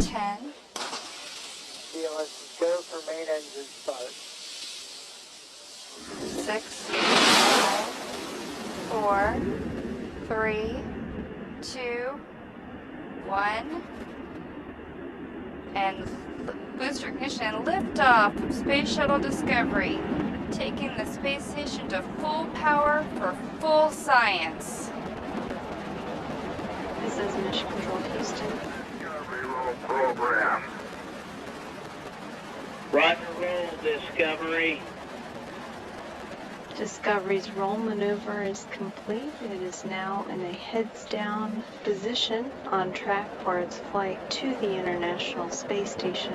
10. Let's go for main engine start. 6, 5, 4, 3, 2, 1. And booster ignition and liftoff of Space Shuttle Discovery, taking the space station to full power for full science. This is Mission Control Houston. Discovery roll program. Roger roll, Discovery. Discovery's roll maneuver is complete. It is now in a heads-down position on track for its flight to the International Space Station.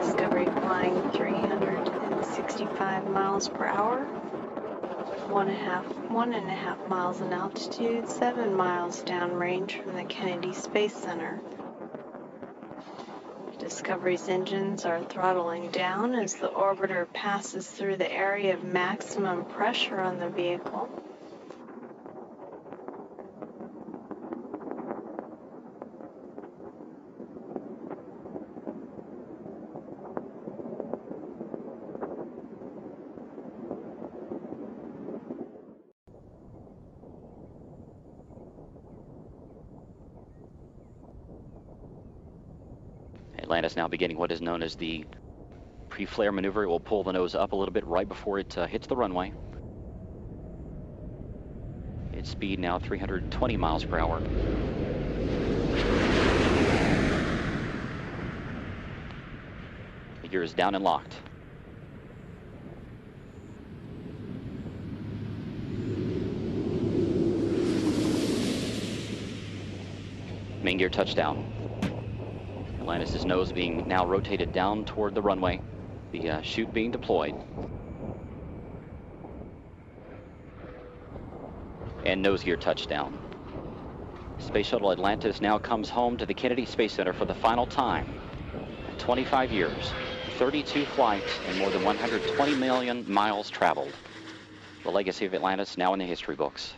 Discovery flying 365 miles per hour. 1.5 miles in altitude, 7 miles downrange from the Kennedy Space Center. Discovery's engines are throttling down as the orbiter passes through the area of maximum pressure on the vehicle. Atlantis now beginning what is known as the pre-flare maneuver. It will pull the nose up a little bit right before it hits the runway. Its speed now 320 miles per hour. The gear is down and locked. Main gear touchdown. Atlantis' nose being now rotated down toward the runway, the chute being deployed. And nose gear touchdown. Space Shuttle Atlantis now comes home to the Kennedy Space Center for the final time. 25 years, 32 flights, and more than 120 million miles traveled. The legacy of Atlantis now in the history books.